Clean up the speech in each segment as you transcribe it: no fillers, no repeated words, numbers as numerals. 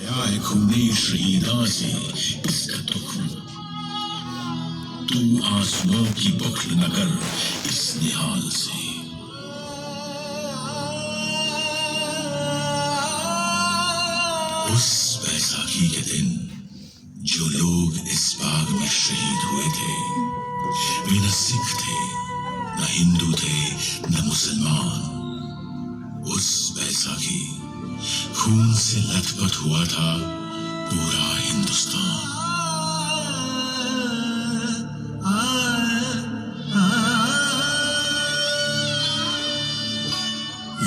आए खूनी शहीदा से इसका तुख्म, तू आंसुओं की बुखल न कर इस निहाल से। उस बैसाखी के दिन जो लोग इस बाग में शहीद हुए थे, वे न सिख थे, न हिंदू थे, न मुसलमान। उस बैसाखी खून से लथपथ हुआ था पूरा हिंदुस्तान।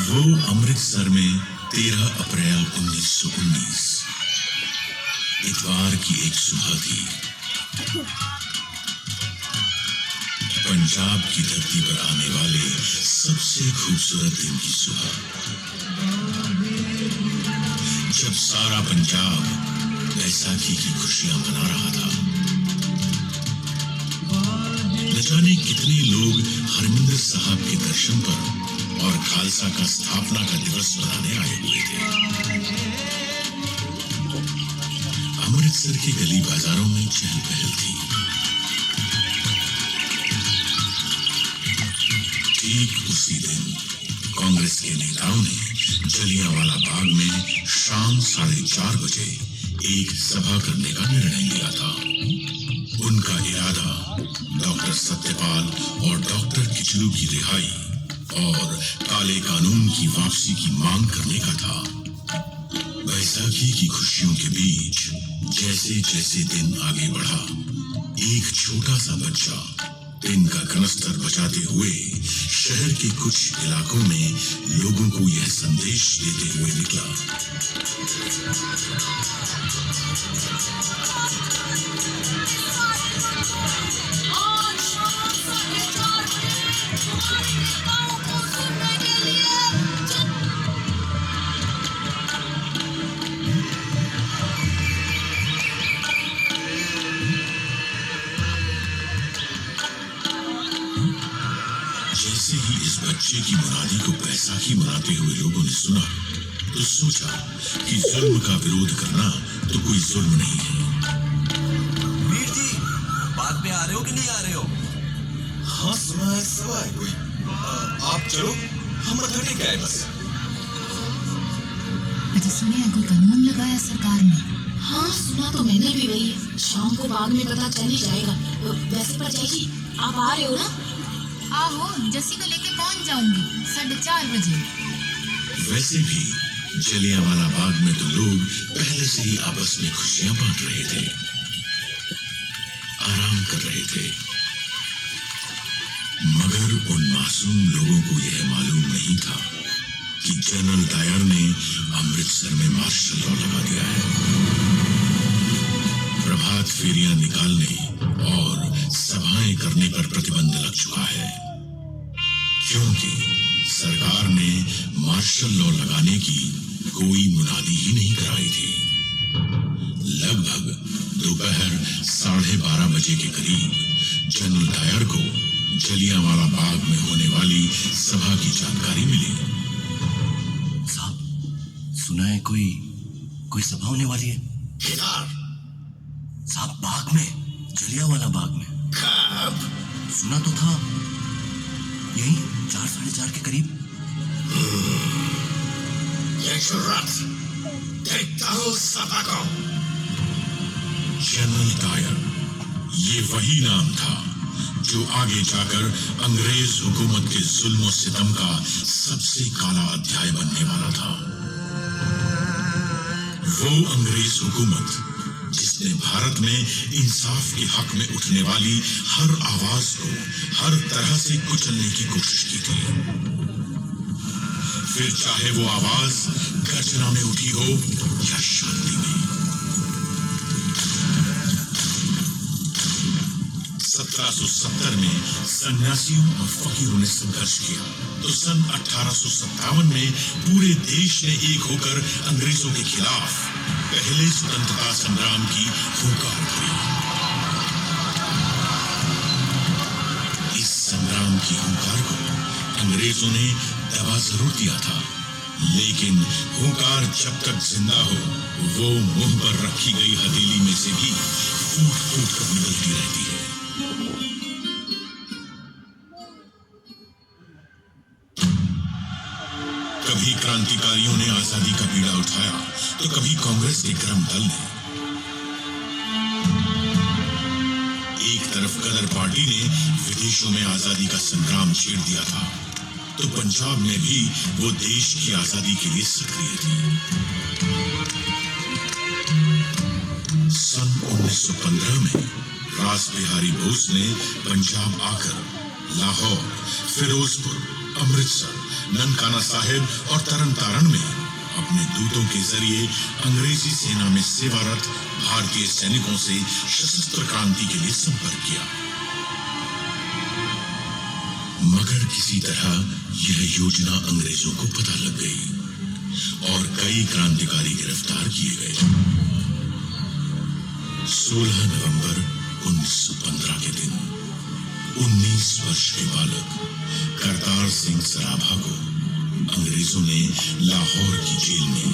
वो अमृतसर में 13 अप्रैल 1919 इतवार की एक सुबह थी। पंजाब की धरती पर आने वाले सबसे खूबसूरत दिन की सुबह, जब सारा पंजाब बैसाखी की खुशियां मना रहा था। न जाने कितने लोग हरमिंदर साहब के दर्शन पर और खालसा का स्थापना का दिवस मनाने आए हुए थे। अमृतसर की गली बाजारों में चहल पहल थी। ठीक उसी दिन कांग्रेस के नेताओं ने जलियांवाला बाग में शाम 4:30 बजे एक सभा करने का निर्णय लिया था। उनका इरादा डॉक्टर सत्यपाल और डॉक्टर किचलू की रिहाई और काले कानून की वापसी की मांग करने का था। बैसाखी की खुशियों के बीच जैसे जैसे दिन आगे बढ़ा, एक छोटा सा बच्चा दिन का कनस्तर बजाते हुए शहर के कुछ इलाकों में लोगों को यह संदेश देते हुए निकला। जैसे ही इस बच्चे की मुरादी को बैसाखी मनाते हुए लोगों ने सुना, तो सोचा कि जुल्म का विरोध करना तो कोई जुल्म नहीं है। वीर जी, बाग में आ रहे हो कि नहीं आ रहे हो? हाँ, सुना है, सवा है कोई। आप चलो, हम मत्था टेक आए बस। अच्छा, सुने हैं कोई कानून लगाया सरकार ने? हाँ, सुना तो मैंने भी वही। शाम को बाग में पता चल ही जाएगा। वैसे परजाई जी, आप आ रहे हो ना? आहो, जस्सी को लेके पहुंच जाऊंगी 4:30 बजे। वैसे भी जलियांवाला बाग में तो लोग पहले से ही आपस में खुशियां बांट रहे थे, आराम कर रहे थे। मगर उन मासूम लोगों को यह मालूम नहीं था कि जनरल डायर ने अमृतसर में मार्शल लॉ लगा दिया है। प्रभात फेरियां निकालने और सभाएं करने पर प्रतिबंध लग चुका है, क्योंकि सरकार ने मार्शल लॉ लगाने की कोई मुनादी ही नहीं कराई थी। लगभग दोपहर 12:30 बजे के करीब जनरल डायर को जलियांवाला बाग में होने वाली सभा की जानकारी मिली। साहब, सुना है कोई सभा होने वाली है। साहब, बाग में, जलियांवाला बाग में। कब? सुना तो था, यही 4-4:30 के करीब। देखता हूँ सभा को। जनरल डायर, ये वही नाम था जो आगे जाकर अंग्रेज हुकूमत के जुल्म और सितम का सबसे काला अध्याय बनने वाला था। वो अंग्रेज हुकूमत जिसने भारत में इंसाफ के हक में उठने वाली हर आवाज को हर तरह से कुचलने की कोशिश की थी, फिर चाहे वो आवाज गर्जना में उठी हो या शांति में। 1770 में सन्यासियों और फकीरों ने संघर्ष किया, तो सन 1857 में पूरे देश ने एक होकर अंग्रेजों के खिलाफ पहले स्वतंत्रता संग्राम की हुंकार भरी। इस संग्राम की हुंकार को अंग्रेजों ने दबा जरूर दिया था, लेकिन हुंकार जब तक जिंदा हो वो मुंह पर रखी गई हथेली में से भी फूट फूट कर निकलती रहती है। कभी क्रांतिकारियों ने आजादी का बीड़ा उठाया तो कभी कांग्रेस के गर्म दल ने। एक तरफ गदर पार्टी ने विदेशों में आजादी का संग्राम छेड़ दिया था, तो पंजाब में भी वो देश की आजादी के लिए सक्रिय थी। सन 1915 में रासबिहारी बोस ने पंजाब आकर लाहौर, फिरोजपुर, अमृतसर, ननकाना साहिब और तरन तारण में अपने दूतों के जरिए अंग्रेजी सेना में सेवारत भारतीय सैनिकों से सशस्त्र क्रांति के लिए संपर्क किया। मगर किसी तरह यह योजना अंग्रेजों को पता लग गई और कई क्रांतिकारी गिरफ्तार किए गए। 16 नवंबर 1915 के दिन 19 वर्ष के बालक करतार सिंह सराभा को अंग्रेजों ने लाहौर की जेल में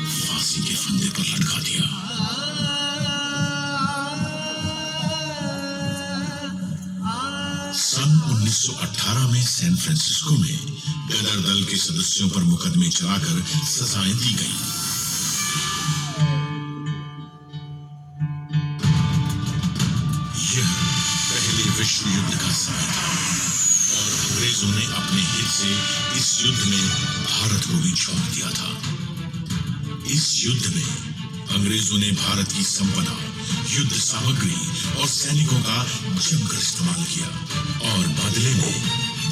फांसी के फंदे पर लटका दिया। सन 1918 में सैन फ्रांसिस्को में गदर दल के सदस्यों पर मुकदमे चलाकर सजाएं दी गईं। यह पहले विश्व युद्ध का समय था और अंग्रेजों ने अपने हित से इस युद्ध में भारत को भी छोड़ दिया था। इस युद्ध में अंग्रेजों ने भारत की संपदा, युद्ध सामग्री और सैनिकों का जमकर इस्तेमाल किया और बदले में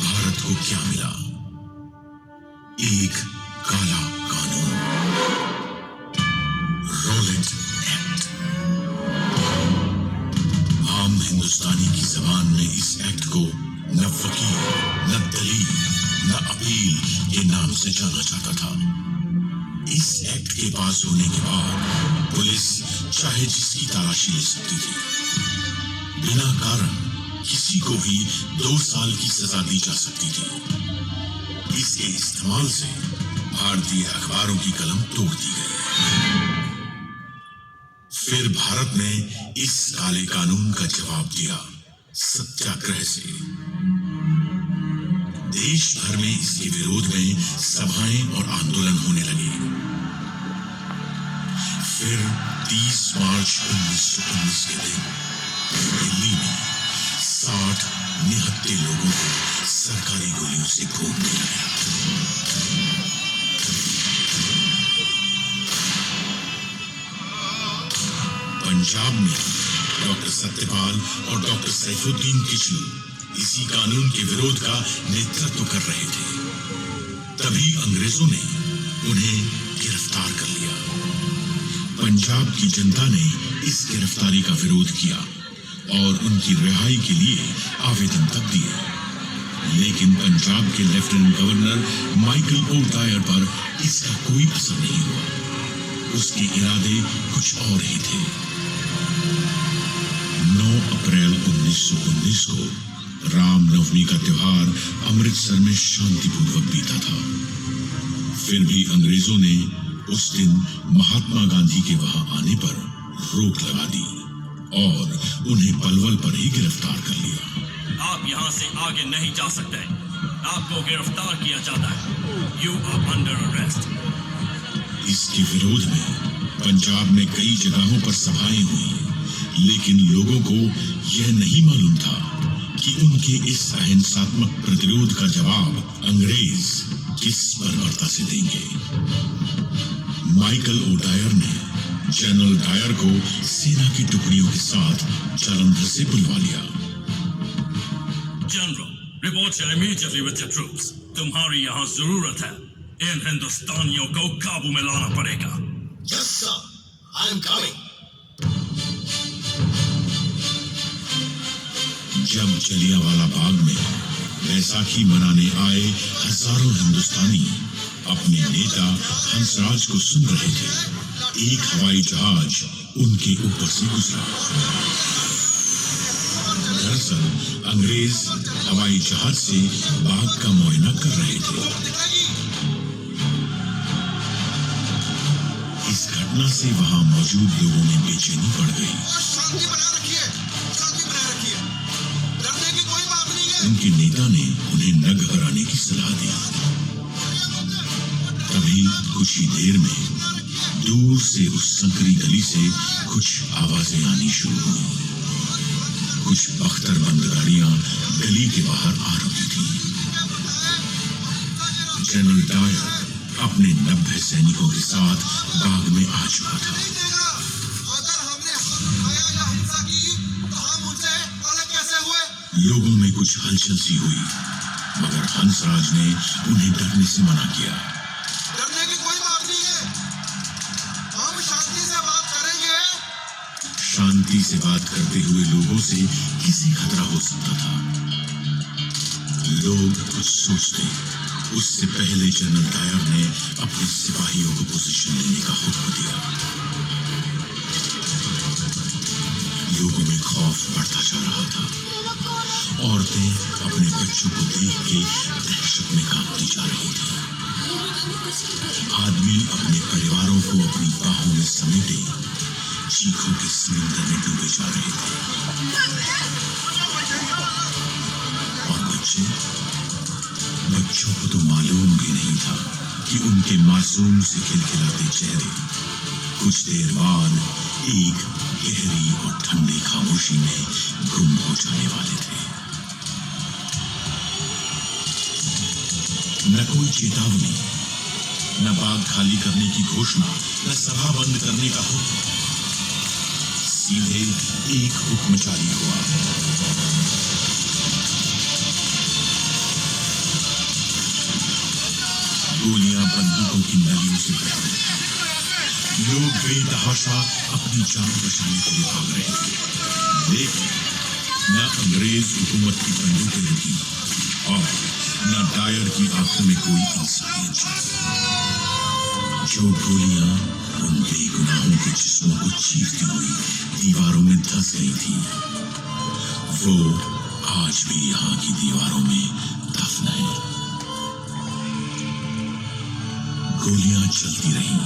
भारत को क्या मिला? एक काला कानून, रॉलेट एक्ट। आम हिंदुस्तानी की जबान में इस एक्ट को न वकील, न दलील, न अपील के नाम से जाना जाता था। इस एक्ट के पास होने के बाद पुलिस चाहे जिसकी तलाशी ले सकती थी। बिना कारण किसी को भी 2 साल की सजा दी जा सकती थी। इसके इस्तेमाल से भारतीय अखबारों की कलम तोड़ दी गई। फिर भारत ने इस काले कानून का जवाब दिया सत्याग्रह से। देश भर में इसके विरोध में सभाएं और आंदोलन होने लगे। फिर 30 मार्च 1919 के दिन दिल्ली में 60 निहत्थे लोगों को सरकारी गोलियों से भून दिया गया। पंजाब में डॉक्टर सत्यपाल और डॉक्टर सैफुद्दीन किचलू इसी कानून के विरोध का नेतृत्व कर रहे थे। तभी अंग्रेजों ने उन्हें गिरफ्तार कर लिया। पंजाब की जनता ने इस गिरफ्तारी का विरोध किया और उनकी रिहाई के लिए आवेदन तक दिए। लेकिन पंजाब के lieutenant governor Michael O'Dwyer पर इसका कोई असर नहीं हुआ। उसके इरादे कुछ और ही थे। 9 अप्रैल 1919 को रामनवमी का त्योहार अमृतसर में शांतिपूर्वक बीता था। फिर भी अंग्रेजों ने उस दिन महात्मा गांधी के वहां आने पर रोक लगा दी और उन्हें पलवल पर ही गिरफ्तार कर लिया। आप यहाँ से आगे नहीं जा सकते। आपको गिरफ्तार किया जाता है। You are under arrest। इसके विरोध में पंजाब में कई जगहों पर सभाएं हुई, लेकिन लोगों को यह नहीं मालूम था कि उनके इस अहिंसात्मक प्रतिरोध का जवाब अंग्रेज किस बर्बरता से देंगे। माइकल ओ डायर ने जनरल डायर को सेना की टुकड़ियों के साथ जालंधर से बुलवा लिया। General, report immediately with your troops. तुम्हारी यहाँ जरूरत है। इन हिंदुस्तानियों को काबू में लाना पड़ेगा। Yes sir, I am coming. जब जलियांवाला बाग में बैसाखी मनाने आए हजारों हिंदुस्तानी अपने नेता हंसराज को सुन रहे थे, एक हवाई जहाज उनके ऊपर से गुजरा। दरअसल अंग्रेज हवाई जहाज से बाग का मुआयना कर रहे थे। इस घटना घटना से वहां मौजूद लोगों में बेचैनी बढ़ गई। शांति बनाए रखिए, शांति बनाए रखिए, डरने की कोई बात नहीं है। उनके नेता ने उन्हें न घबराने की सलाह दी। तभी कुछ ही देर में दूर से उस संकरी गली से कुछ आवाजें आनी शुरू हुई। कुछ बख्तरबंद गाड़ियां गली के बाहर आ रही थी। जनरल डायर अपने 90 सैनिकों के साथ बाग में आ चुका था। अगर हमने हिंसा की तो हम उनसे अलग कैसे हुए? लोगों में कुछ हलचल सी हुई, मगर हंसराज ने उन्हें डरने से मना किया। डरने की कोई बात नहीं है, हम शांति से बात करेंगे। शांति से बात करते हुए लोगों से किसे खतरा हो सकता था? लोग कुछ सोचते, उससे पहले जनरल डायर ने अपने सिपाहियों को पोजीशन लेने का हुक्म दिया। लोगों में खौफ बढ़ता जा रहा था। औरतें अपने बच्चों को देख के दहशत में कांपती जा रही थी। आदमी अपने परिवारों को अपनी बाहों में समेटे चीखों के समुद्र में डूबे जा रहे थे। और बच्चों को तो मालूम भी नहीं था कि उनके मासूम से खिलखिलाते चेहरे कुछ देर बाद एक गहरी और ठंडी खामोशी में गुम हो जाने वाले थे। न कोई चेतावनी, न बाग खाली करने की घोषणा, न सभा बंद करने का हुक्म। सीधे एक हुक्म जारी हुआ। गोलियां बंदूकों की नलियों से बह रही। लोग बेतहाशा अपनी जान बचाने के लिए भाग रहे थे। लेकिन न अंग्रेज हुकूमत की बंदूकें रुकी और न डायर की आंखों में कोई इंसानियत जगी। जो गोलियां उन बेगुनाहों के जिस्मों को चीरती हुई दीवारों में धंस गई थी, वो आज भी यहाँ की दीवारों में दफन है। गोलियां चलती रहीं।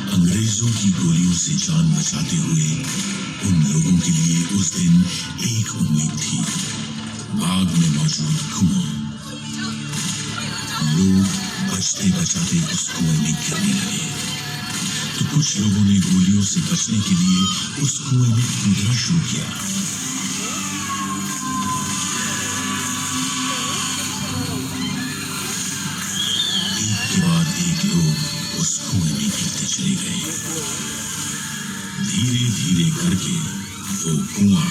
अंग्रेजों की गोलियों से जान बचाते हुए उन लोगों के लिए उस दिन एक उम्मीद थी, बाग में मौजूद कुआं। लोग बचते बचाते उस कुएं में गिरने लगे, तो कुछ लोगों ने गोलियों से बचने के लिए उस कुएं में कूदना शुरू किया। एक के बाद एक लोग उस कुएं में गिरते चले गए। धीरे धीरे करके वो कुआं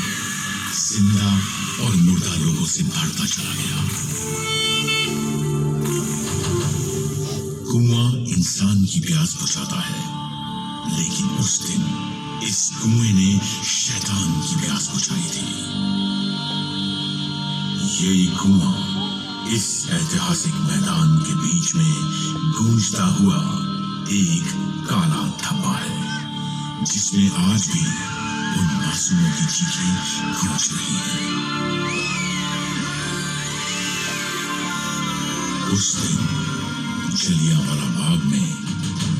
जिंदा और मुर्दा लोगों से भरता चला गया। कुआं इंसान की प्यास बुझाता है, लेकिन उस दिन इस कुएं ने शैतान की प्यास बुझाई थी। ये कुआं इस ऐतिहासिक मैदान के बीच में गूंजता हुआ एक काला धब्बा है, जिसमें आज भी उन मासूमों की चीखें गूंज रही हैं। उस दिन जलियांवाला बाग में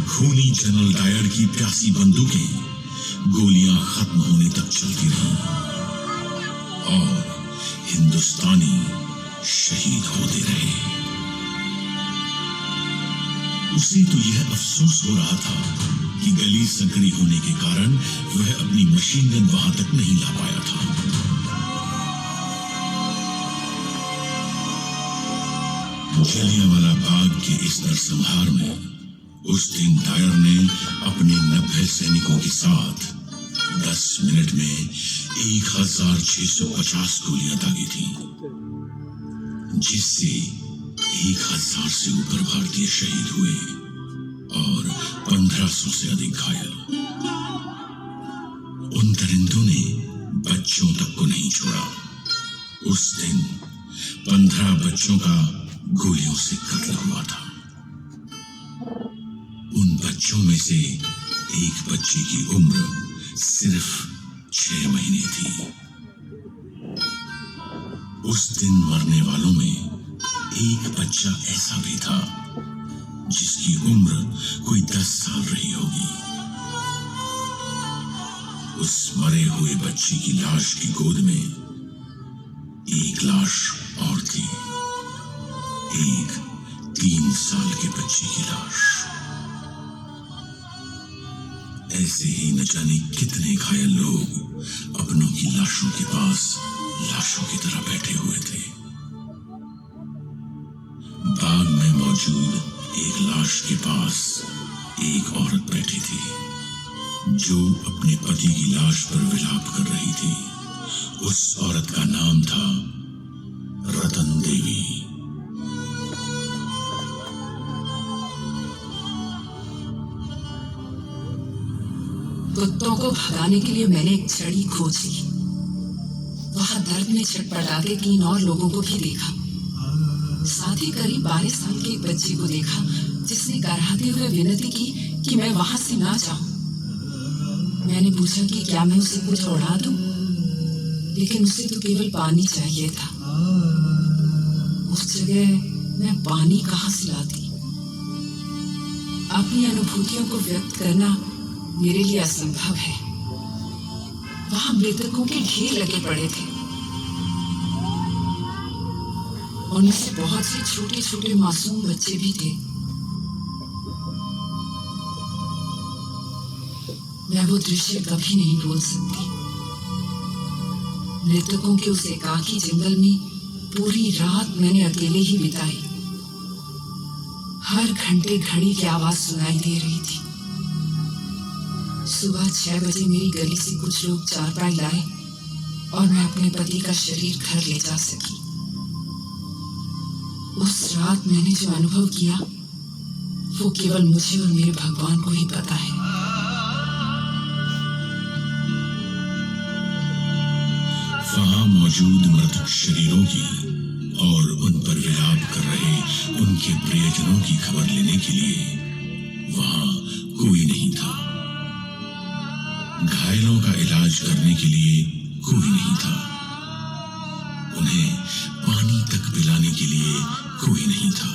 खूनी जनरल डायर की प्यासी बंदूकें गोलियां खत्म होने तक चलती रहीं और हिंदुस्तानी शहीद होते रहे। उसे तो यह अफसोस हो रहा था कि गली संकरी होने के कारण वह अपनी मशीन गन वहां तक नहीं ला पाया था। जलियांवाला बाग के इस नरसंहार में उस दिन डायर ने अपने 90 सैनिकों के साथ 10 मिनट में 1650 गोलियां दागी थी, जिससे 1000 से ऊपर भारतीय शहीद हुए और 1500 से अधिक घायल। उन दरिंदों ने बच्चों तक को नहीं छोड़ा। उस दिन 15 बच्चों का गोलियों से कत्ल हुआ था। उन बच्चों में से एक बच्चे की उम्र सिर्फ 6 महीने थी। उस दिन मरने वालों में एक बच्चा ऐसा भी था जिसकी उम्र कोई 10 साल रही होगी। उस मरे हुए बच्ची की लाश की गोद में एक लाश और थी, एक 3 साल की बच्ची की लाश। ऐसे ही न जाने कितने घायल लोग अपनों की लाशों के पास लाशों की तरह बैठे हुए थे। बाग में मौजूद एक लाश के पास एक औरत बैठी थी, जो अपने पति की लाश पर विलाप कर रही थी। उस औरत का नाम था रतन देवी। कुत्तों को भगाने के लिए मैंने एक छड़ी खोजी। वहां दर्द में छटपटाते 3 और लोगों को भी देखा। साथ ही करीब 12 साल के एक बच्चे को देखा, जिसने कराहते हुए विनती की कि मैं वहां से ना जाऊं। मैंने पूछा कि क्या मैं उसे कुछ उड़ा दूं, लेकिन उसे तो केवल पानी चाहिए था। उस जगह मैं पानी कहां से लाती? अपनी अनुभूतियों को व्यक्त करना मेरे लिए असंभव है। वहां मृतकों के ढेर लगे पड़े थे। उनमें से बहुत से छोटे छोटे मासूम बच्चे भी थे। मैं वो दृश्य कभी नहीं भूल सकती। मृतकों के उस एकाकी जंगल में पूरी रात मैंने अकेले ही बिताई। हर घंटे घड़ी की आवाज सुनाई दे रही थी। सुबह 6 बजे मेरी गली से कुछ लोग चारपाई लाए और मैं अपने पति का शरीर घर ले जा सकी। उस रात मैंने जो अनुभव किया वो केवल मुझे और मेरे भगवान को ही पता है। वहां मौजूद मृतक शरीरों की और उन पर विलाप कर रहे उनके प्रियजनों की खबर लेने के लिए वहां कोई नहीं था। घायलों का इलाज करने के लिए कोई नहीं था। उन्हें पानी तक पिलाने के लिए कोई नहीं था।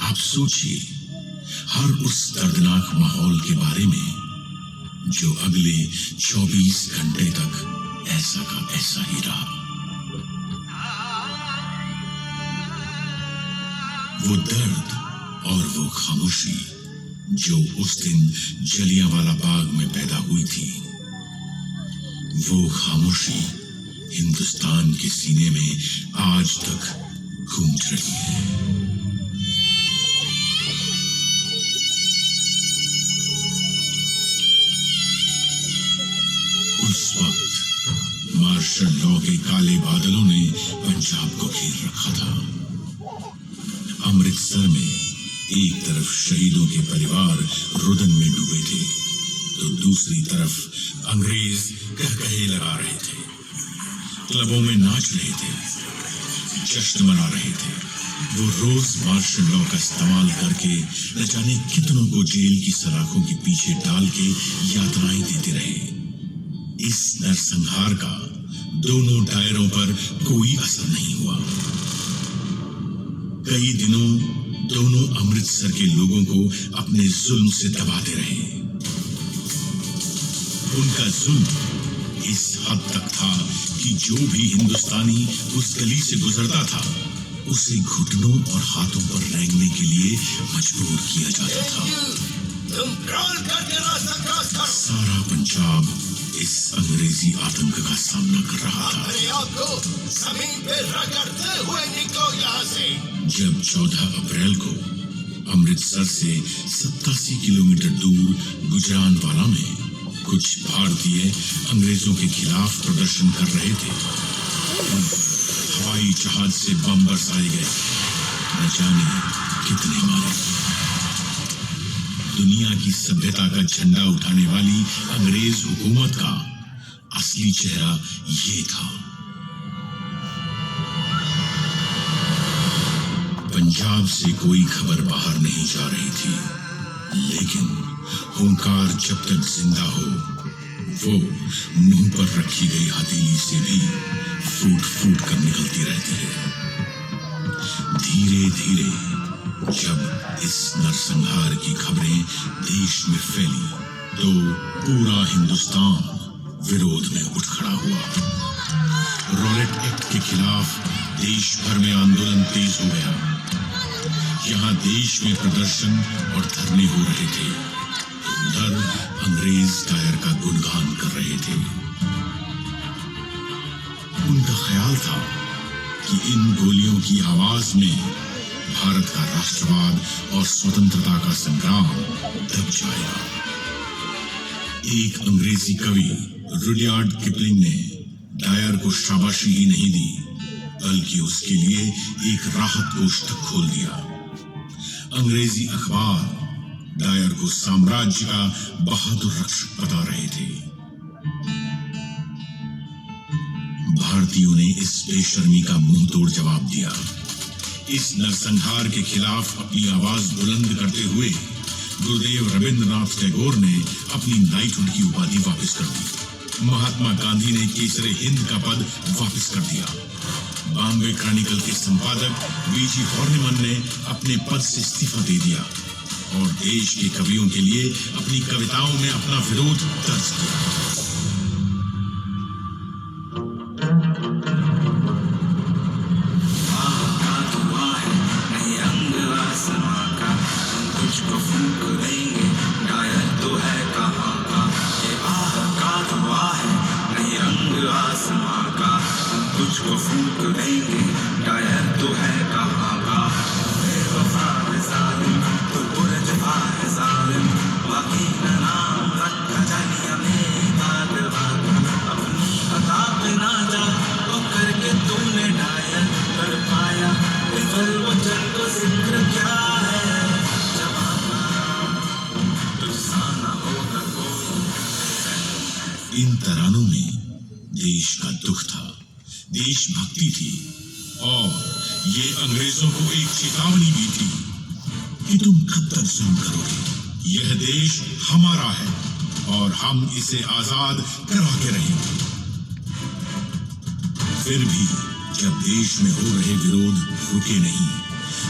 आप सोचिए हर उस दर्दनाक माहौल के बारे में जो अगले 24 घंटे तक ऐसा का ऐसा ही रहा। वो दर्द और वो खामोशी जो उस दिन जलियांवाला बाग में पैदा हुई थी, वो खामोशी हिंदुस्तान के सीने में आज तक गूंज रही है। उस वक्त मार्शल लॉ के काले बादलों ने पंजाब को घेर रखा था। अमृतसर में एक तरफ शहीदों के परिवार रुदन में डूबे थे, तो दूसरी तरफ अंग्रेज कहकहे लगा रहे थे, क्लबों में नाच रहे थे, जश्न मना रहे थे। वो रोज मार्शल लॉ का इस्तेमाल करके न जाने कितनों को जेल की सलाखों के पीछे डाल के यातनाएं देते रहे। इस नरसंहार का दोनों दायरों पर कोई असर नहीं हुआ। कई दिनों दोनों अमृतसर के लोगों को अपने जुल्म से दबाते रहे। उनका जुल्म इस हद तक था कि जो भी हिंदुस्तानी उस गली से गुजरता था उसे घुटनों और हाथों पर रेंगने के लिए मजबूर किया जाता था। सारा पंजाब इस अंग्रेजी आतंक का सामना कर रहा था। जमीन पे रगड़ते हुए निकलो यहाँ से। जब 14 अप्रैल को अमृतसर से 87 किलोमीटर दूर गुजरानवाला में कुछ भारतीय अंग्रेजों के खिलाफ प्रदर्शन कर रहे थे, हवाई जहाज से बम बरसाए गए। न जाने कितने मारे। दुनिया की सभ्यता का झंडा उठाने वाली अंग्रेज हुकूमत का असली चेहरा ये था। पंजाब से कोई खबर बाहर नहीं जा रही थी, लेकिन हुंकार जब तक जिंदा हो वो मुंह पर रखी गई हथेली से भी फूट फूट कर निकलती रहती है। धीरे धीरे जब इस नरसंहार की खबरें देश में फैली तो पूरा हिंदुस्तान विरोध में उठ खड़ा हुआ। रॉलेट एक्ट के खिलाफ देश भर में आंदोलन तेज हो गया। यहाँ देश में प्रदर्शन और धरने हो रहे थे, तो उधर अंग्रेज डायर का गुणगान कर रहे थे। उनका ख्याल था कि इन गोलियों की आवाज में भारत का राष्ट्रवाद और स्वतंत्रता का संग्राम दब जाएगा। एक अंग्रेजी कवि रुडयार्ड किपलिंग ने डायर को शाबाशी ही नहीं दी, बल्कि उसके लिए एक राहत कोष तक खोल दिया। अंग्रेजी अखबार डायर को साम्राज्य का बहादुर रक्षक बता रहे थे। भारतीयों ने इस बेशर्मी का मुंह तोड़ जवाब दिया। इस नरसंहार के खिलाफ अपनी आवाज बुलंद करते हुए गुरुदेव रविंद्रनाथ टैगोर ने अपनी नाइटहुड की उपाधि वापस कर दी। महात्मा गांधी ने केसरे हिंद का पद वापस कर दिया। बॉम्बे क्रॉनिकल के संपादक वीजी हॉर्निमन ने अपने पद से इस्तीफा दे दिया और देश के कवियों के लिए अपनी कविताओं में अपना विरोध दर्ज किया। तुझको फूंक देंगे, डायर तो है कहाँ का। बेवफा है जालिम, तो बुरजफा है जालिम, बाकी का नाम रखा जानिया में भाग भाग। अपनी अता पे ना जा, तो करके तूने डायर कर पाया। विफल वचन को जिक्र क्या है, जमाना तुझसा ना होगा कोई। इन तरानों में देश का दुख था, देशभक्ति थी और ये अंग्रेजों को एक चेतावनी भी थी कि तुम कब तक जुल्म करोगे। यह देश हमारा है और हम इसे आजाद करा के रहेंगे। फिर भी जब देश में हो रहे विरोध रुके नहीं,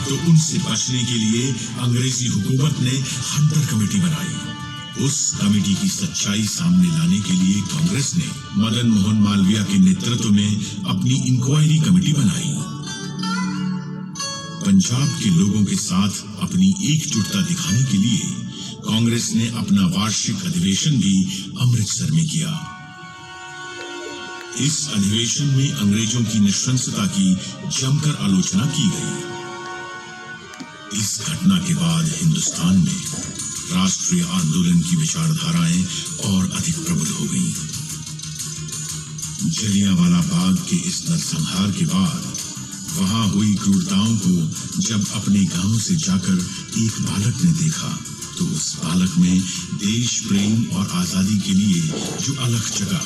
तो उनसे बचने के लिए अंग्रेजी हुकूमत ने हंटर कमेटी बनाई। उस कमेटी की सच्चाई सामने लाने के लिए कांग्रेस ने मदन मोहन मालवीय के नेतृत्व में अपनी इंक्वायरी कमेटी बनाई। पंजाब के लोगों के साथ अपनी एकजुटता दिखाने के लिए कांग्रेस ने अपना वार्षिक अधिवेशन भी अमृतसर में किया। इस अधिवेशन में अंग्रेजों की नृशंसता की जमकर आलोचना की गई। इस घटना के बाद हिंदुस्तान में राष्ट्रीय आंदोलन की विचारधाराएं और अधिक प्रबल हो गईं। जलियांवाला बाग के इस नरसंहार के बाद वहां हुई क्रूरताओं को जब अपने गांव से जाकर एक बालक ने देखा, तो उस बालक में देश प्रेम और आजादी के लिए जो अलख जगा,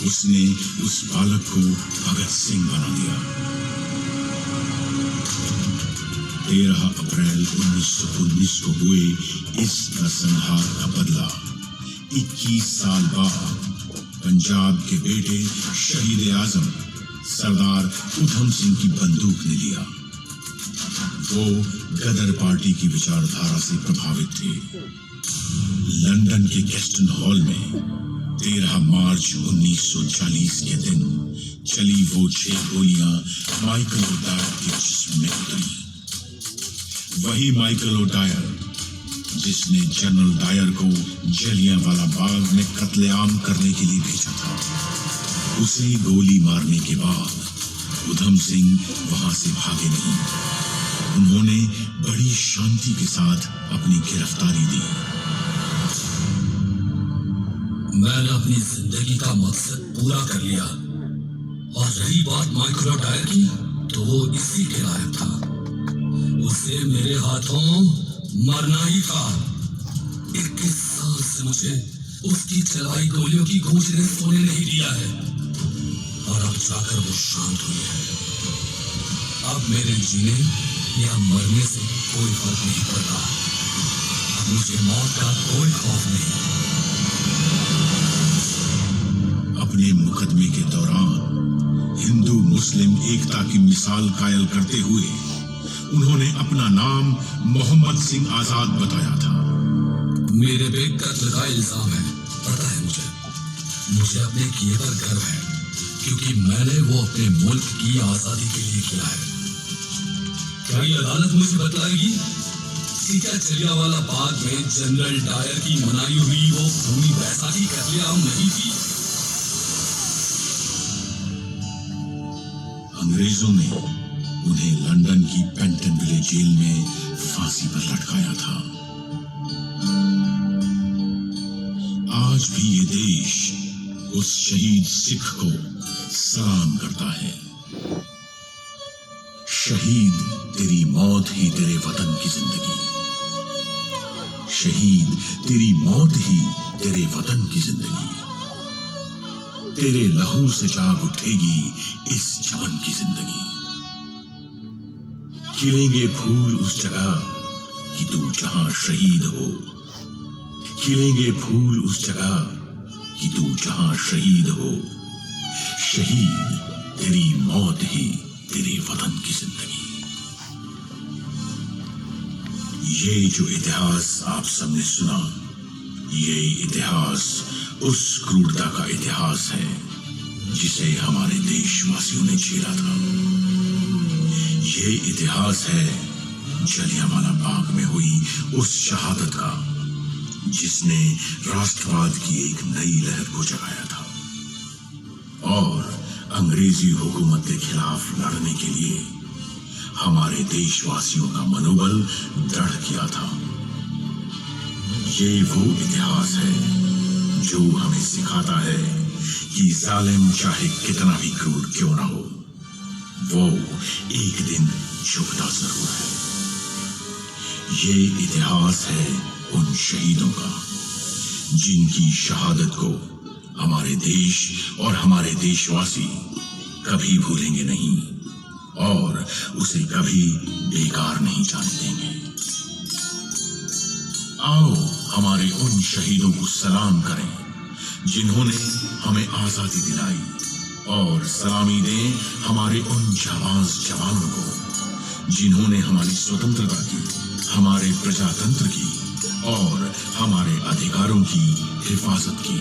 उसने उस बालक को भगत सिंह बना दिया। 13 अप्रैल 1919 को हुए इस नरसंहार का बदला 21 साल बाद पंजाब के बेटे शहीद आजम सरदार उधम सिंह की बंदूक ने लिया। वो गदर पार्टी की विचारधारा से प्रभावित थे। लंदन के गेस्टन हॉल में 13 मार्च 1940 के दिन चली वो 6 गोलियां माइकल ओडायर के जिस्म में उतरी। वही माइकल ओडायर जिसने जनरल डायर को जलियांवाला बाग में कत्लेआम करने के लिए भेजा था। उसे गोली मारने के बाद उधम सिंह वहां से भागे नहीं। उन्होंने बड़ी शांति के साथ अपनी गिरफ्तारी दी। मैंने अपनी जिंदगी का मकसद पूरा कर लिया, और रही बात माइकल ओडायर की, तो वो इसी के लायक था। उसे मेरे हाथों मरना ही था। 21 साल से मुझे उसकी चलाई गोलियों की गूंज ने सोने नहीं दिया है, और अब जाकर वो शांत हुई है। अब मेरे जीने या मरने से कोई फर्क नहीं पड़ता। अब मुझे मौत का कोई खौफ नहीं। अपने मुकदमे के दौरान हिंदू मुस्लिम एकता की मिसाल कायल करते हुए उन्होंने अपना नाम मोहम्मद सिंह आजाद बताया था। मेरे पे कत्ल का इल्जाम है। पता है मुझे अपने किए पर गर्व है, क्योंकि मैंने वो अपने मुल्क की आजादी के लिए किया है। क्या ये अदालत मुझे बतलाएगी कि क्या जलियांवाला बाग में जनरल डायर की मनाई हुई वो भूमि बैसाखी कत्लेआम नहीं थी? अंग्रेजों ने उन्हें लंदन की पेंटनविले जेल में फांसी पर लटकाया था। आज भी ये देश उस शहीद सिख को सलाम करता है। शहीद, तेरी मौत ही तेरे वतन की जिंदगी। शहीद, तेरी मौत ही तेरे वतन की जिंदगी। तेरे लहू से जाग उठेगी इस जवन की जिंदगी। खिलेंगे फूल उस जगह कि तू जहां शहीद हो। खिलेंगे फूल उस जगह कि तू जहां शहीद हो। शहीद, तेरी मौत ही तेरे वतन की जिंदगी। ये जो इतिहास आप सबने सुना, ये इतिहास उस क्रूरता का इतिहास है जिसे हमारे देशवासियों ने झेला था। ये इतिहास है जलियांवाला बाग में हुई उस शहादत का जिसने राष्ट्रवाद की एक नई लहर को जगाया था और अंग्रेजी हुकूमत के खिलाफ लड़ने के लिए हमारे देशवासियों का मनोबल दृढ़ किया था। ये वो इतिहास है जो हमें सिखाता है कि जालिम चाहे कितना भी क्रूर क्यों ना हो, वो एक दिन झुकता जरूर है। ये इतिहास है उन शहीदों का जिनकी शहादत को हमारे देश और हमारे देशवासी कभी भूलेंगे नहीं और उसे कभी बेकार नहीं जाने देंगे। आओ हमारे उन शहीदों को सलाम करें जिन्होंने हमें आजादी दिलाई और सलामी दें हमारे उन जाबाज जवानों को जिन्होंने हमारी स्वतंत्रता की, हमारे प्रजातंत्र की और हमारे अधिकारों की हिफाजत की।